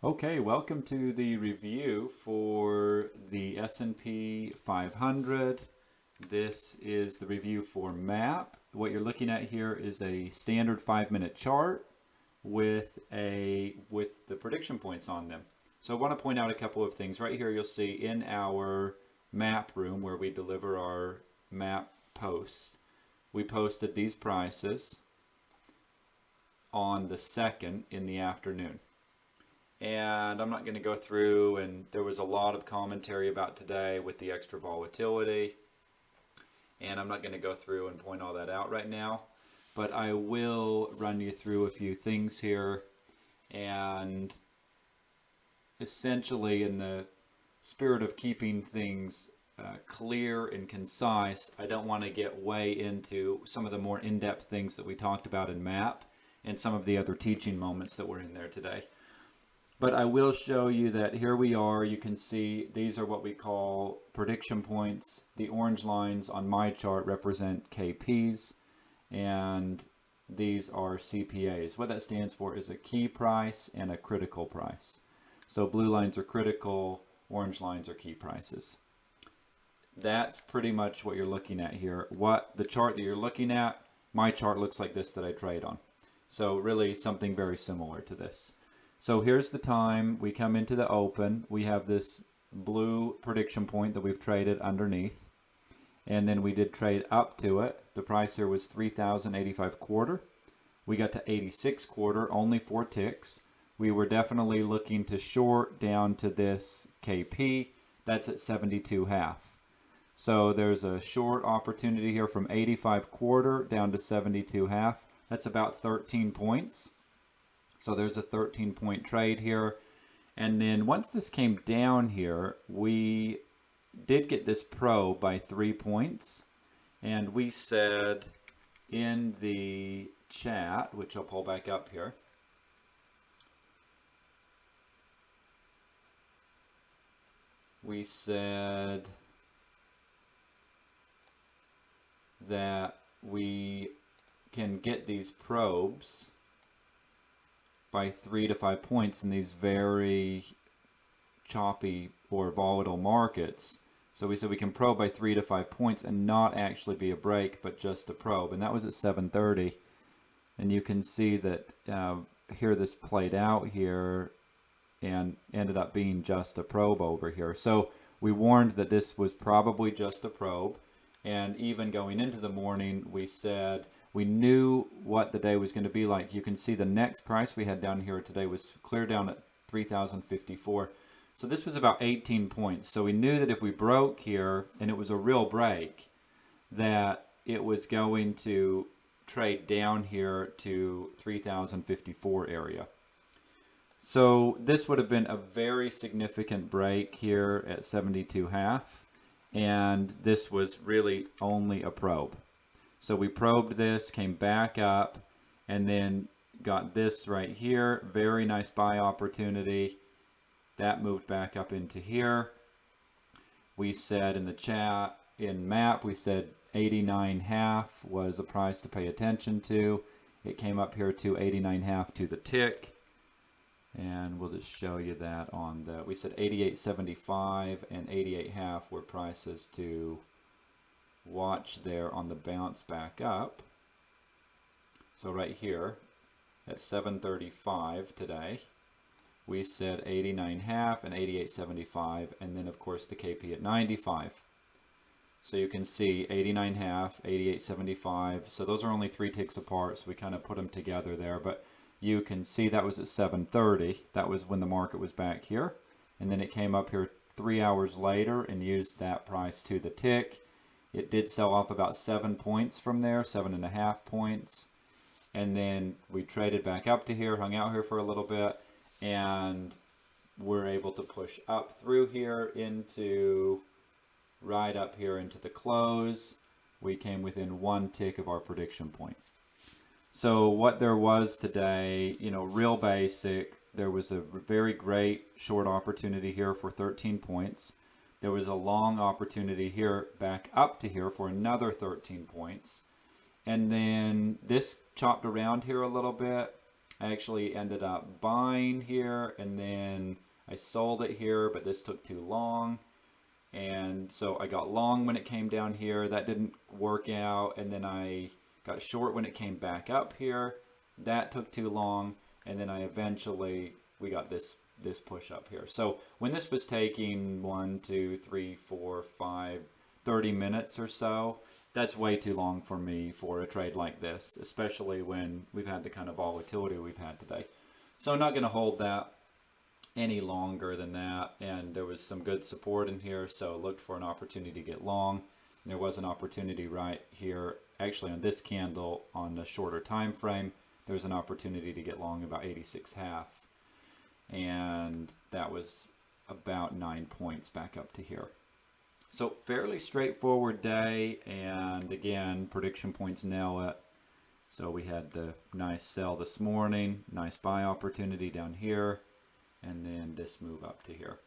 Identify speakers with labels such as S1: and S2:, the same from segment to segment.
S1: Okay, welcome to the review for the S&P 500. This is the review for MAP. What you're looking at here is a standard 5-minute chart with the prediction points on them. So I want to point out a couple of things. Right here you'll see in our MAP room where we deliver our MAP posts. We posted these prices on the 2nd in the afternoon. And I'm not going to go through, and there was a lot of commentary about today with the extra volatility, and I'm not going to go through and point all that out right now, but I will run you through a few things here. And essentially, in the spirit of keeping things clear and concise, I don't want to get way into some of the more in-depth things that we talked about in MAP and some of the other teaching moments that were in there today. But I will show you that here we are. You can see these are what we call prediction points. The orange lines on my chart represent KPs, and these are CPAs. What that stands for is a key price and a critical price. So blue lines are critical, orange lines are key prices. That's pretty much what you're looking at here. What the chart that you're looking at, my chart looks like this that I trade on. So really something very similar to this. So here's the time. We come into the open. We have this blue prediction point that we've traded underneath. And then we did trade up to it. The price here was 3,085 quarter. We got to 86 quarter, only 4 ticks. We were definitely looking to short down to this KP. That's at 72 half. So there's a short opportunity here from 85 quarter down to 72 half. That's about 13 points. So there's a 13-point trade here. And then once this came down here, we did get this pro by 3 points. And we said in the chat, which I'll pull back up here, we said that we can get these probes by 3 to 5 points in these very choppy or volatile markets. So we said we can probe by 3 to 5 points and not actually be a break, but just a probe. And that was at 7:30. And you can see that here this played out here and ended up being just a probe over here. So we warned that this was probably just a probe. And even going into the morning, we said we knew what the day was going to be like. You can see the next price we had down here today was clear down at 3,054. So this was about 18 points. So we knew that if we broke here, and it was a real break, that it was going to trade down here to 3,054 area. So this would have been a very significant break here at 72 half. And this was really only a probe. So we probed this, came back up, and then got this right here. Very nice buy opportunity. That moved back up into here. We said in the chat, in MAP, we said 89 half was a price to pay attention to. It came up here to 89 half to the tick. And we'll just show you that on the, we said 88.75 and 88 half were prices to watch there on the bounce back up. So right here at 7:35 today, we said 89 half and 88.75, and then of course the KP at 95. So you can see 89 half, 88.75. So those are only 3 ticks apart, so we kind of put them together there. But you can see that was at 7:30. That was when the market was back here. And then it came up here 3 hours later and used that price to the tick. It did sell off about 7 points from there, 7.5 points. And then we traded back up to here, hung out here for a little bit, and we're able to push up through here into, right up here into the close. We came within 1 tick of our prediction point. So what there was today, you know, real basic, there was a very great short opportunity here for 13 points. There was a long opportunity here back up to here for another 13 points. And then this chopped around here a little bit. I actually ended up buying here, and then I sold it here, but this took too long. And so I got long when it came down here. That didn't work out. And then I got short when it came back up here. That took too long. And then we got this push up here. So when this was taking 1, 2, 3, 4, 5, 30 minutes or so, that's way too long for me for a trade like this, especially when we've had the kind of volatility we've had today. So I'm not going to hold that any longer than that, and there was some good support in here, so looked for an opportunity to get long. There was an opportunity right here, actually on this candle on the shorter time frame. There's an opportunity to get long about 86.5, and that was about 9 points back up to here. So fairly straightforward day, and again, prediction points nail it. So we had the nice sell this morning, nice buy opportunity down here, and then this move up to here.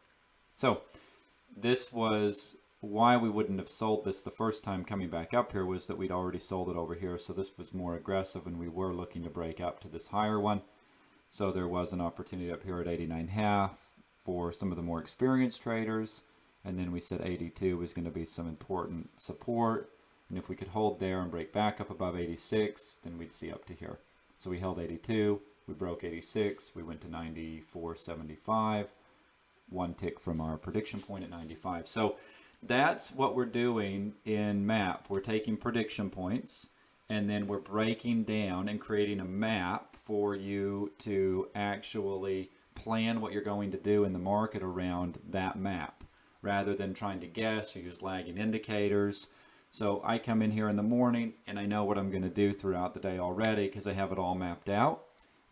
S1: So this was why we wouldn't have sold this the first time coming back up here, was that we'd already sold it over here. So this was more aggressive, and we were looking to break up to this higher one. So there was an opportunity up here at 89.5 for some of the more experienced traders. And then we said 82 was going to be some important support. And if we could hold there and break back up above 86, then we'd see up to here. So we held 82. We broke 86, we went to 94.75, one tick from our prediction point at 95. So that's what we're doing in MAP. We're taking prediction points, and then we're breaking down and creating a map for you to actually plan what you're going to do in the market around that map, rather than trying to guess or use lagging indicators. So I come in here in the morning, and I know what I'm going to do throughout the day already because I have it all mapped out.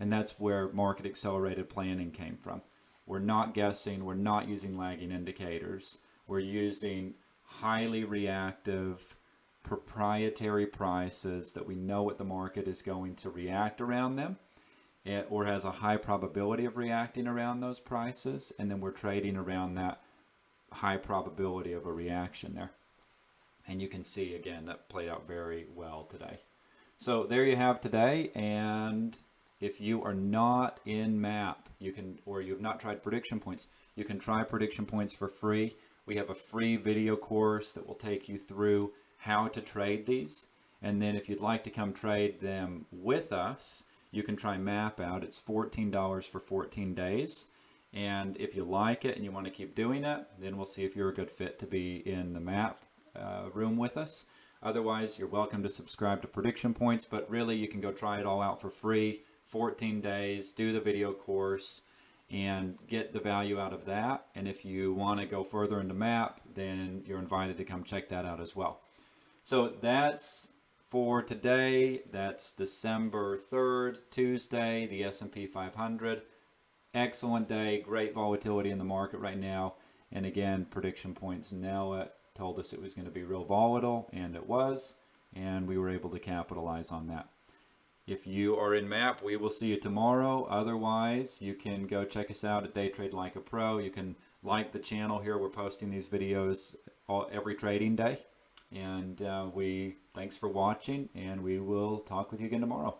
S1: And that's where market accelerated planning came from. We're not guessing, we're not using lagging indicators. We're using highly reactive proprietary prices that we know what the market is going to react around them, or has a high probability of reacting around those prices, and then we're trading around that high probability of a reaction there. And you can see again that played out very well today. So there you have today, and if you are not in MAP, you can, or you have not tried prediction points, you can try prediction points for free. We have a free video course that will take you through how to trade these. And then if you'd like to come trade them with us, you can try MAP out. It's $14 for 14 days. And if you like it and you want to keep doing it, then we'll see if you're a good fit to be in the MAP room with us. Otherwise, you're welcome to subscribe to prediction points, but really you can go try it all out for free. 14 days, do the video course, and get the value out of that. And if you want to go further into MAP, then you're invited to come check that out as well. So that's for today. That's December 3rd, Tuesday, the S&P 500. Excellent day, great volatility in the market right now. And again, prediction points nail it. Told us it was going to be real volatile, and it was. And we were able to capitalize on that. If you are in MAP, we will see you tomorrow. Otherwise, you can go check us out at Day Trade Like a Pro. You can like the channel here. We're posting these videos every trading day. And thanks for watching, and we will talk with you again tomorrow.